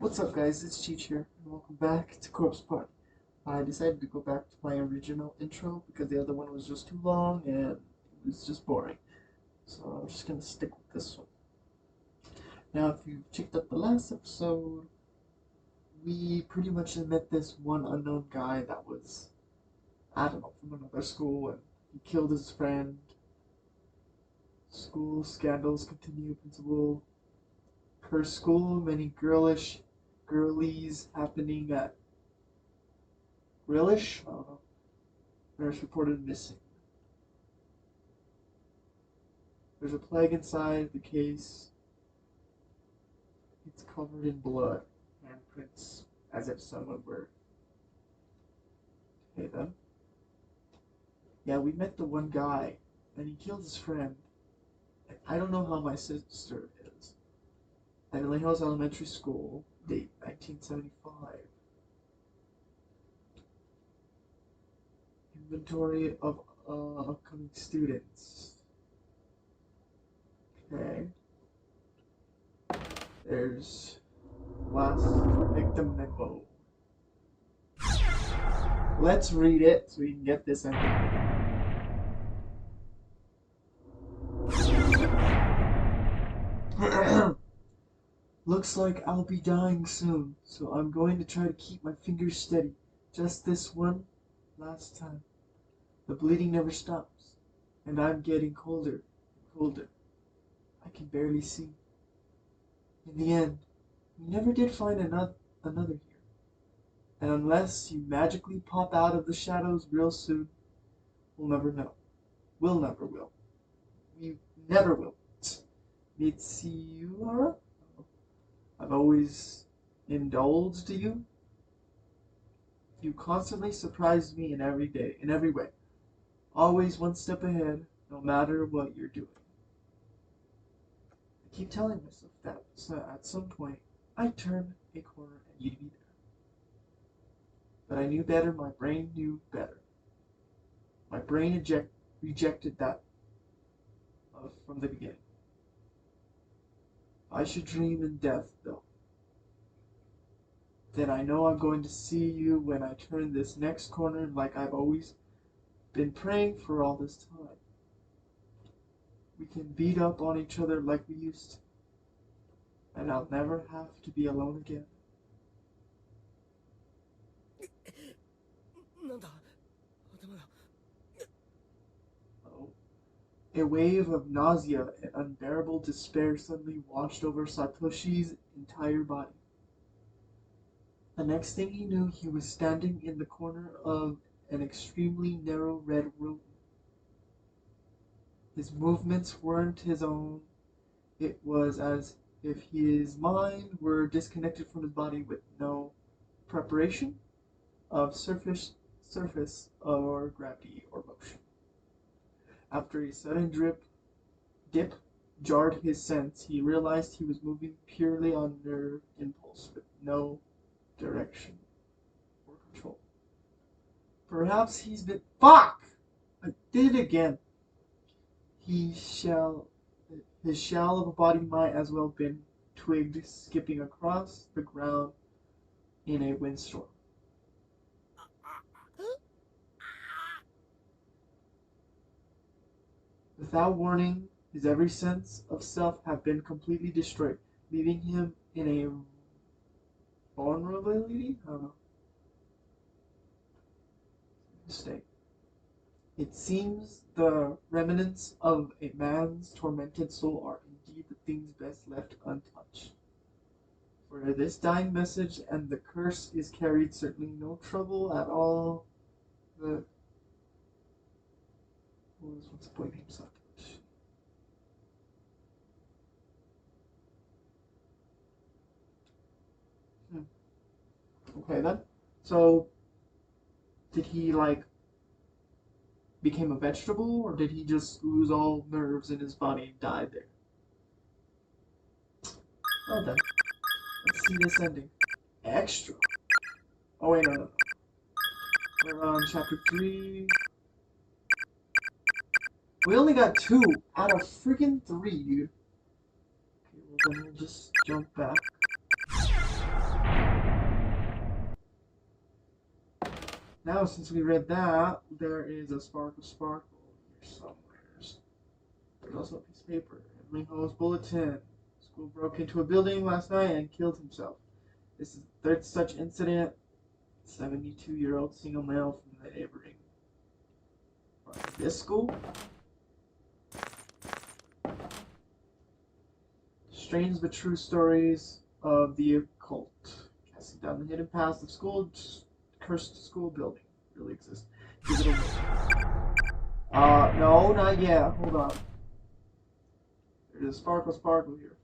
What's up, guys? It's Cheech here, and welcome back to Corpse Party. I decided to go back to my original intro because the other one was just too long and it was just boring. So I'm just gonna stick with this one. Now, if you checked out the last episode, we pretty much met this one unknown guy that was, I don't know, from another school, and he killed his friend. School scandals continue. Principal cursed school, many girlies happening at Grillish. I don't know. Nurse reported missing. There's a plague inside the case. It's covered in blood. Handprints, as if someone were. Hey then. Yeah, we met the one guy, and he killed his friend. And I don't know how my sister is. Emily Hills Elementary School, date 1975. Inventory of upcoming students. Okay. There's last victim memo. Let's read it so we can get this ending. Looks like I'll be dying soon, so I'm going to try to keep my fingers steady. Just this one last time. The bleeding never stops, and I'm getting colder and colder. I can barely see. In the end, we never did find another here. And unless you magically pop out of the shadows real soon, we'll never know. We'll never will. We never will. Mitsuhara? I've always indulged you. You constantly surprise me in every way. Always one step ahead, no matter what you're doing. I keep telling myself that so at some point I'd turn a corner and you'd be there. But I knew better, my brain knew better. My brain rejected that from the beginning. I should dream in death, though. Then I know I'm going to see you when I turn this next corner like I've always been praying for all this time. We can beat up on each other like we used to. And I'll never have to be alone again. Oh. A wave of nausea and unbearable despair suddenly washed over Satoshi's entire body. The next thing he knew, he was standing in the corner of an extremely narrow red room. His movements weren't his own. It was as if his mind were disconnected from his body with no preparation of surface or gravity or motion. After a sudden dip jarred his sense, he realized he was moving purely on nerve impulse with no direction or control. Perhaps he's been. Fuck! I did it again. His shell of a body might as well have been twigged skipping across the ground in a windstorm. Without warning, his every sense of self had been completely destroyed, leaving him in a vulnerability? I don't know. Mistake. It seems the remnants of a man's tormented soul are indeed the things best left untouched. For this dying message and the curse is carried, certainly no trouble at all. What's the point himself? Okay then. So did he became a vegetable, or did he just lose all nerves in his body and die there? Well then, let's see this ending. Extra. Oh wait, no. We're on chapter 3. We only got 2 out of freaking 3, dude. Okay, well then we'll just jump back. Now, since we read that, there is a sparkle sparkle here somewhere. There's also a piece of paper. Emily Ho's bulletin. School broke into a building last night and killed himself. This is the third such incident. 72-year-old single male from the neighboring. This school? Strange but true stories of the occult. Casting down the hidden past of school, cursed school building. Really exists. No, not yet. Hold on. There's a sparkle sparkle here.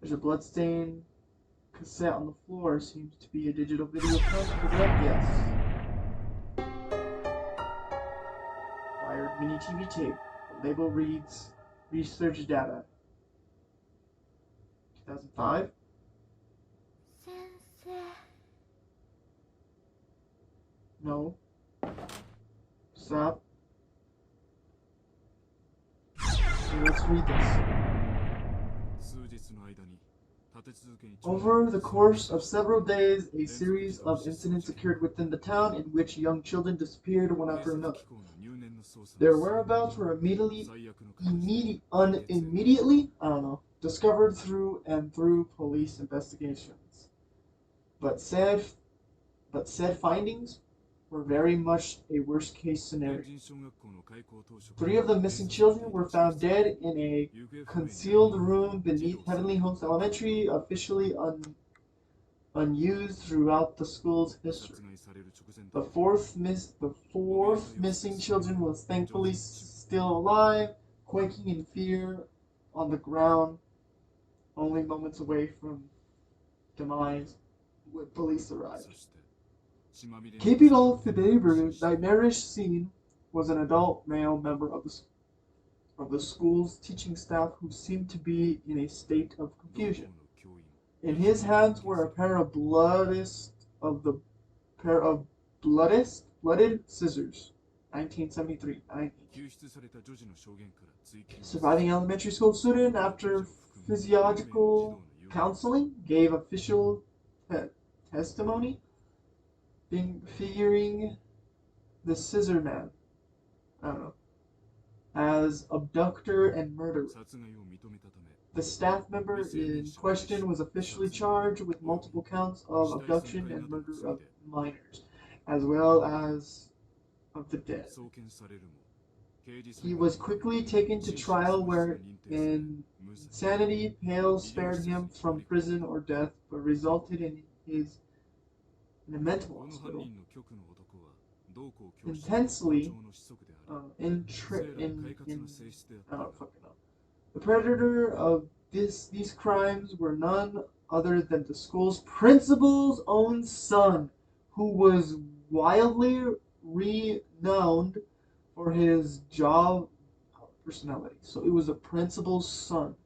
There's a bloodstained cassette on the floor. Seems to be a digital video camera. Yes. Wired mini TV tape. The label reads research data. 2005? No. Stop. Okay, let's read this. Over the course of several days, a series of incidents occurred within the town in which young children disappeared one after another. Their whereabouts were immediately discovered through police investigations. But said findings were very much a worst-case scenario. 3 of the missing children were found dead in a concealed room beneath Heavenly Homes Elementary, officially unused throughout the school's history. The fourth missing children was thankfully still alive, quaking in fear on the ground, only moments away from demise when police arrived. Keeping off the nightmarish scene was an adult male member of the school's teaching staff who seemed to be in a state of confusion. In his hands were a pair of blooded scissors. 1973. Surviving elementary school student, after physiological counseling, gave official testimony figuring the scissor man, as abductor and murderer. The staff member in question was officially charged with multiple counts of abduction and murder of minors, as well as of the dead. He was quickly taken to trial where insanity pale spared him from prison or death, but resulted in a mental hospital. Intensely the predator of these crimes were none other than the school's principal's own son, who was wildly renowned for his job personality. So it was the principal's son.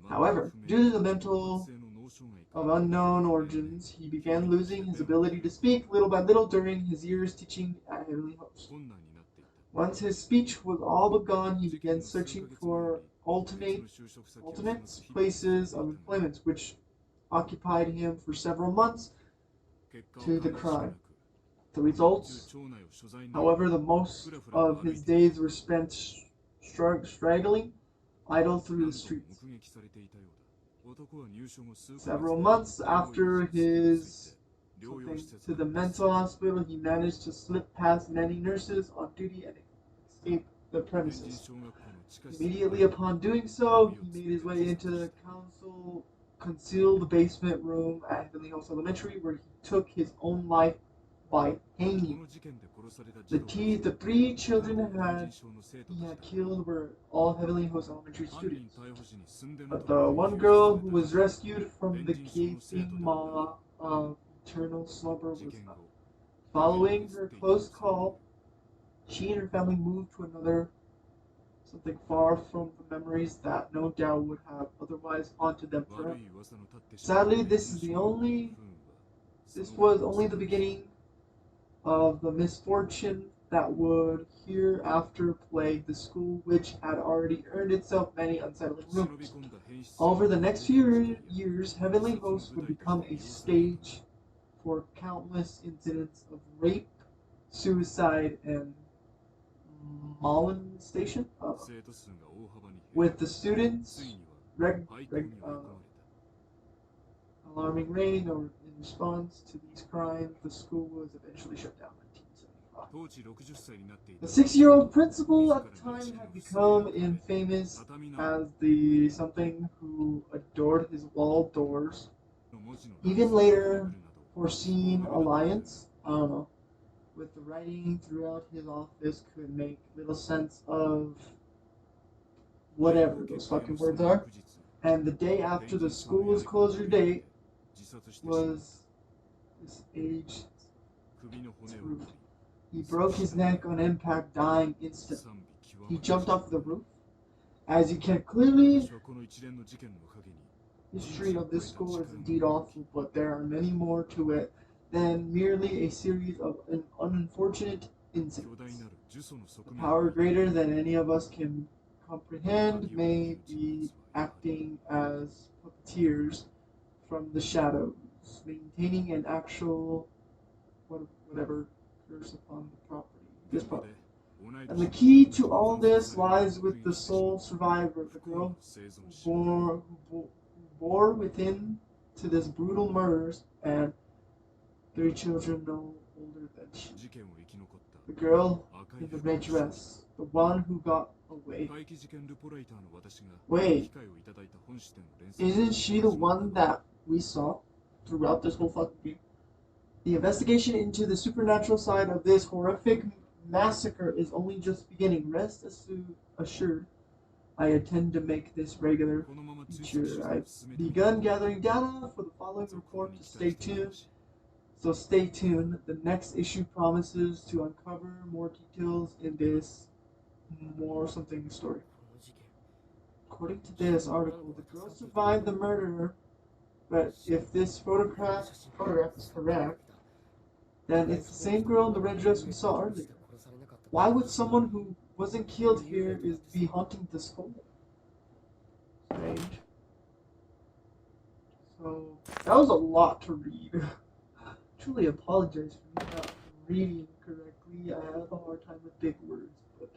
However, due to the mental of unknown origins, he began losing his ability to speak little by little during his years teaching at Heavenly Hosts. Once his speech was all but gone, he began searching for alternate places of employment, which occupied him for several months to the crime. The results, however, the most of his days were spent straggling idle through the streets. Several months after his to the mental hospital, he managed to slip past many nurses on duty and escape the premises. Immediately upon doing so, he made his way into the concealed basement room at Heavenly Homes Elementary, where he took his own life by hanging. The 3 children he had killed were all Heavenly Hosts Elementary students. But the one girl who was rescued from the gaping maw of eternal slumber was not. Following her close call, she and her family moved to something far from the memories that no doubt would have otherwise haunted them forever. Sadly, this was only the beginning of the misfortune that would hereafter plague the school, which had already earned itself many unsettling rumors. Over the next few years, Heavenly Hosts would become a stage for countless incidents of rape, suicide, and molestation, with the students alarming rate, or in response to these crimes, the school was eventually shut down in 1975. The 6-year-old principal at the time had become infamous as the something who adored his wall doors. Even later, foreseen alliance, I don't know, with the writing throughout his office could make little sense of whatever those fucking words are. And the day after the school's closure date was this age. He broke his neck on impact, dying instantly. He jumped off the roof. As you can clearly, history of this school is indeed awful, but there are many more to it than merely a series of unfortunate incidents. The power greater than any of us can comprehend may be acting as puppeteers from the shadows, maintaining an actual whatever curse upon the property. This property. And the key to all this lies with the sole survivor, the girl who bore within to this brutal murders, and 3 children no older than she. The girl in the red dress, the one who got away. Wait, isn't she the one that we saw throughout this whole fucking game? The investigation into the supernatural side of this horrific massacre is only just beginning. Rest assured, I intend to make this regular feature. I've begun gathering data for the following report. Stay tuned. So stay tuned. The next issue promises to uncover more details in this more something story. According to this article, the girl survived the murderer, but if this photograph is correct, then it's the same girl in the red dress we saw earlier. Why would someone who wasn't killed here be haunting the school? Strange. So, that was a lot to read. Truly apologize for me not reading correctly. I have a hard time with big words, but...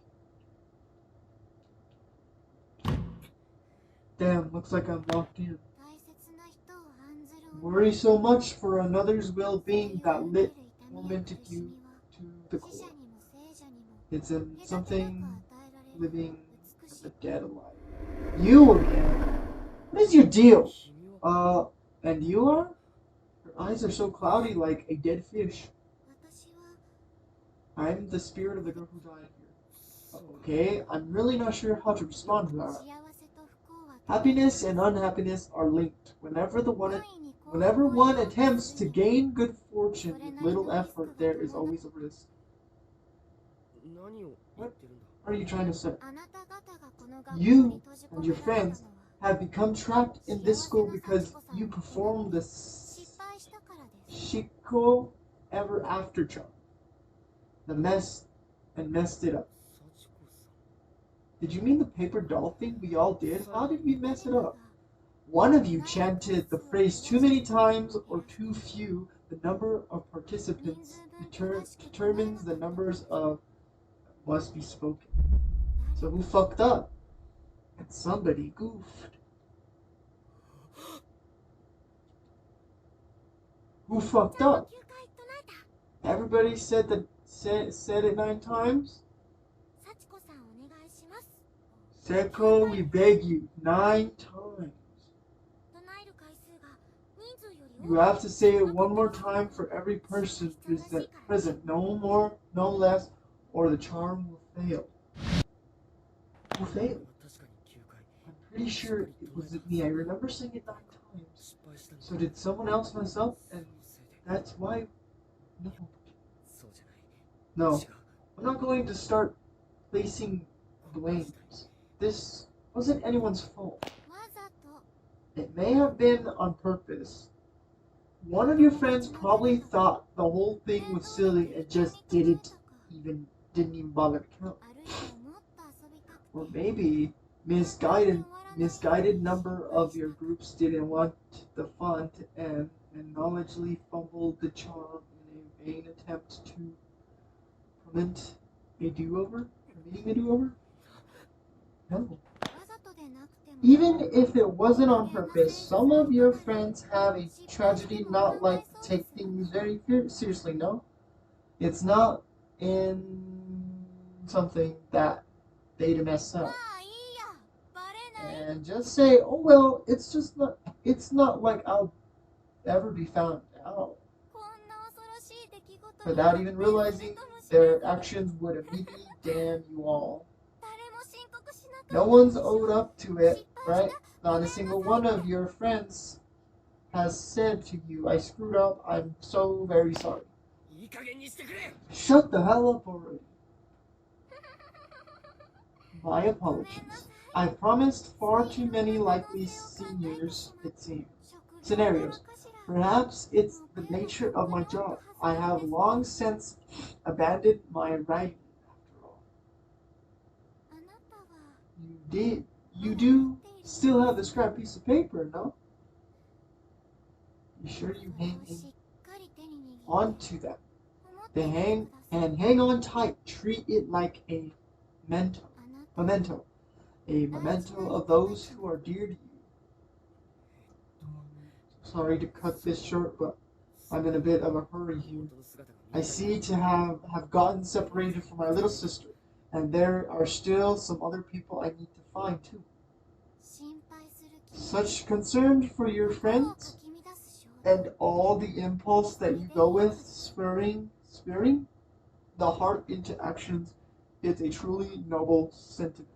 Damn, looks like I'm locked in. Worry so much for another's well-being that tormented you to the core. It's something living the dead alive. You again? What is your deal? And you are? Her eyes are so cloudy like a dead fish. I'm the spirit of the girl who died here. Okay, I'm really not sure how to respond to that. Happiness and unhappiness are linked. Whenever one attempts to gain good fortune with little effort, there is always a risk. What are you trying to say? You and your friends have become trapped in this school because you performed the Shiko ever after charm. Messed it up. Did you mean the paper doll thing we all did? How did we mess it up? One of you chanted the phrase too many times or too few. The number of participants determines the numbers of must be spoken. So who fucked up? And somebody goofed. Who fucked up? Everybody said it 9 times? Seko, we beg you, 9 times. You have to say it one more time for every person present. No more, no less, or the charm will fail. Who failed? I'm pretty sure it was me. I remember saying it 9 times. So did someone else mess up? And that's why... No. I'm not going to start placing blames. This wasn't anyone's fault. It may have been on purpose. One of your friends probably thought the whole thing was silly and just didn't even bother to count. Or maybe misguided number of your groups didn't want the fun to end and knowledgeably fumbled the charm in a vain attempt to prevent a do-over? Permitting a do-over? No. Even if it wasn't on purpose, some of your friends have a tragedy not like to take things very seriously, no? It's not in something that they'd mess up. And just say, oh well, it's not like I'll ever be found out. Without even realizing their actions would immediately damn you all. No one's owed up to it, right? Not a single one of your friends has said to you, I screwed up, I'm so very sorry. Shut the hell up already. My apologies. I've promised far too many likely scenarios. Perhaps it's the nature of my job. I have long since abandoned my writing, after all. You do still have the scrap piece of paper, no? You sure you hang on to them? Hang on tight. Treat it like a memento. A memento of those who are dear to you. Sorry to cut this short, but I'm in a bit of a hurry here. I see to have gotten separated from my little sister, and there are still some other people I need to find too. Such concern for your friends, and all the impulse that you go with, spurring the heart into actions, is a truly noble sentiment.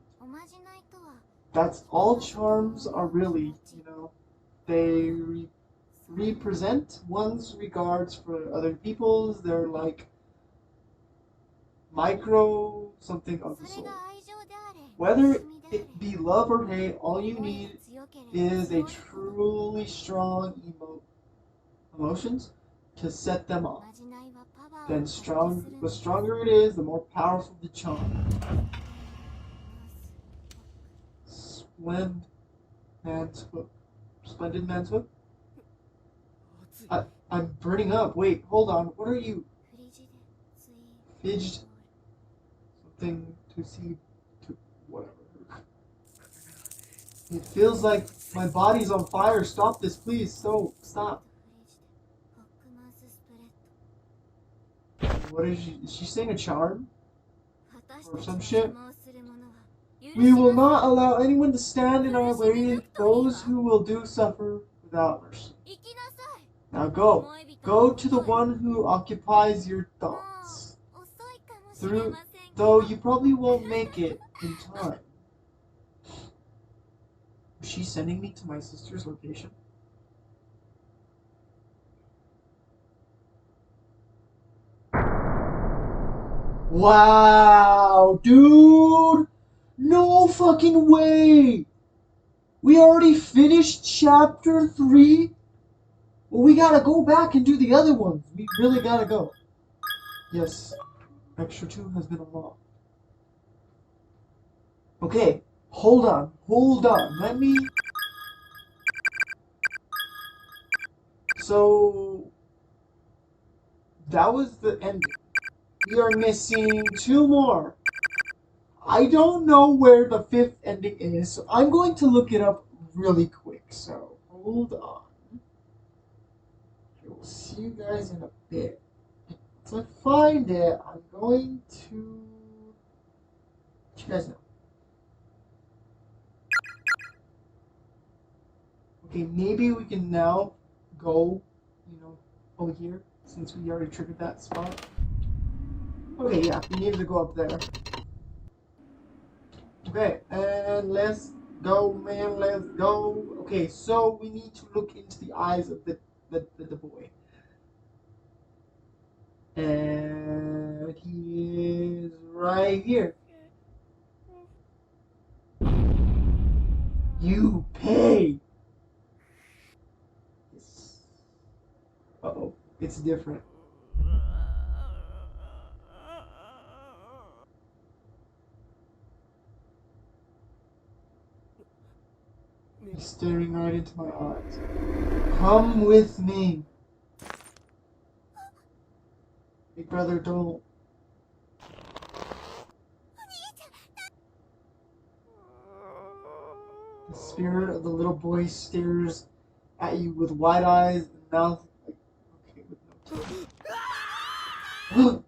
That's all charms are really, They represent one's regards for other people's. They're like micro something of the soul. Whether it be love or hate, all you need is a truly strong emotions to set them off. Then the stronger it is, the more powerful the charm. Splendid man's hook. I'm burning up. Wait, hold on. What are you? Fidged. Something to see. To whatever. It feels like my body's on fire. Stop this, please. Stop. What is she? Is she saying a charm? Or some shit? We will not allow anyone to stand in our way. Those who will do suffer without mercy. Now go. Go to the one who occupies your thoughts. Though you probably won't make it in time. Is she sending me to my sister's location? Wow, dude! No fucking way! We already finished chapter 3? Well, we gotta go back and do the other ones. We really gotta go. Yes, extra 2 has been unlocked. Okay, hold on. Let me... So... That was the ending. We are missing 2 more. I don't know where the 5th ending is, so I'm going to look it up really quick. So, hold on. I will see you guys in a bit. To find it, I'm going to let you guys know. Okay, maybe we can now go, over here, since we already triggered that spot. Okay, yeah, we need to go up there. Okay, and let's go, man, let's go. Okay, so we need to look into the eyes of the boy. And he is right here. You pay! Uh-oh, it's different. staring right into my eyes. Come with me. Big brother, don't. The spirit of the little boy stares at you with wide eyes and mouth like, okay, with no teeth.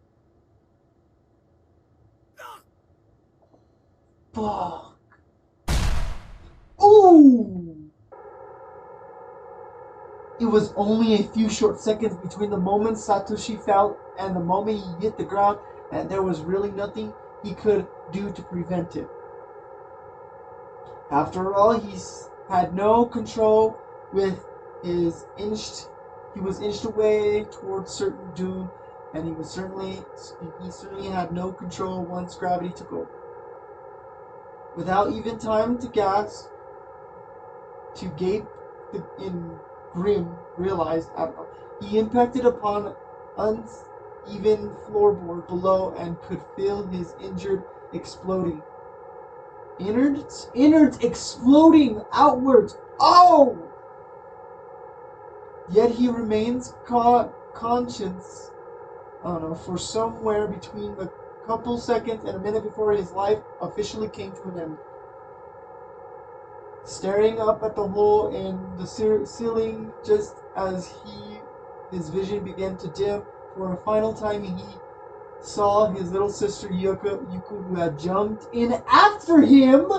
Fuck. Ooh! It was only a few short seconds between the moment Satoshi fell and the moment he hit the ground, and there was really nothing he could do to prevent it. After all, had no control with his inched. He was inched away towards certain doom, and he certainly had no control once gravity took over. Without even time to gasp, to gape in grim, realized he impacted upon uneven floorboard below and could feel his exploding. Innards exploding outwards. Oh! Yet he remains conscious. I don't know, for somewhere between the couple seconds and a minute before his life officially came to an end. Staring up at the hole in the ceiling just as his vision began to dim, for a final time he saw his little sister Yuko, who had jumped in after him.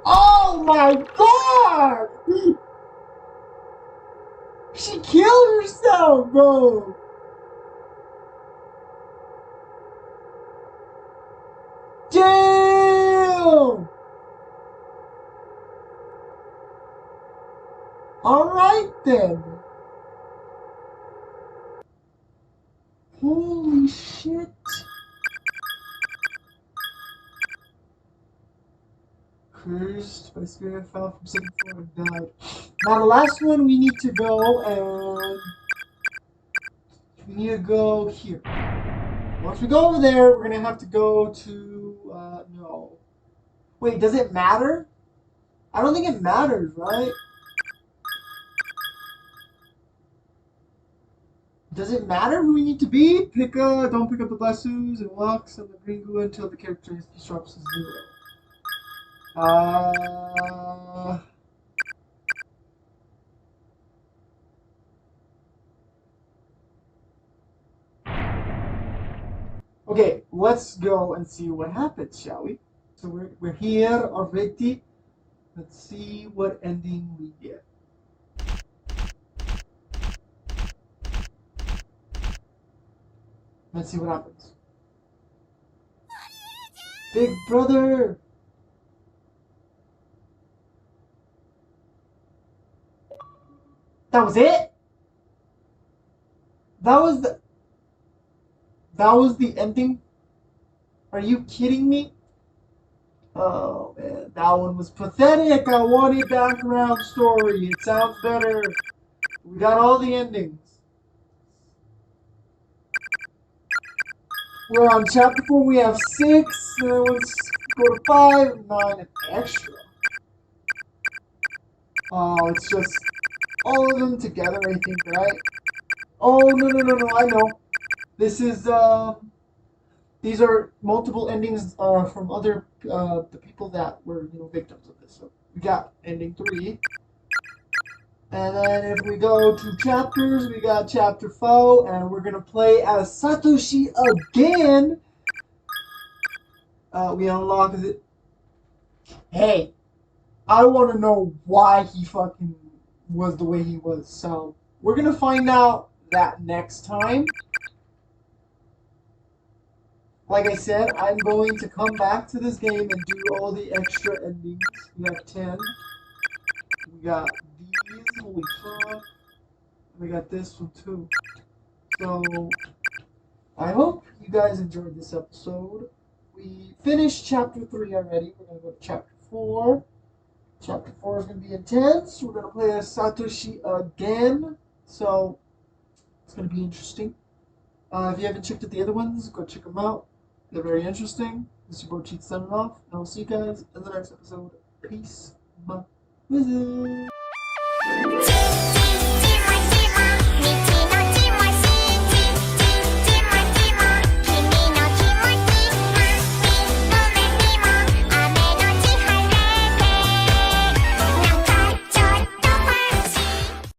Oh my god! She killed herself, bro! Damn! Alright then. Holy shit. Cursed by spirit, fell from second floor and died. Now the last one we need to go, and we need to go here. Once we go over there, we're gonna have to go to no. Wait, does it matter? I don't think it matters, right? Does it matter who we need to be? Don't pick up the lassos and walks on the green goo until the character drops to 0. Okay, let's go and see what happens, shall we? So we're here already. Let's see what ending we get. Let's see what happens. Big brother! That was it? That was the ending? Are you kidding me? Oh man, that one was pathetic. I wanted background story. It sounds better. We got all the endings. We're on chapter 4. We have 6. Let's go to 5, 9, and extra. Oh, it's just all of them together, I think, right? Oh, no, I know. This is, these are multiple endings from other the people that were victims of this. So we got ending 3, and then if we go to chapters, we got chapter 4, and we're gonna play as Satoshi again. We unlock it. Hey, I want to know why he fucking was the way he was. So we're gonna find out that next time. Like I said, I'm going to come back to this game and do all the extra endings. We have 10. We got these. Holy fuck. We got this one too. So, I hope you guys enjoyed this episode. We finished chapter 3 already. We're going to go to chapter 4. Chapter 4 is going to be intense. We're going to play as Satoshi again. So, it's going to be interesting. If you haven't checked out the other ones, go check them out. They're very interesting. This is your boy Cheat signing off, and I'll see you guys in the next episode. Peace. Visit.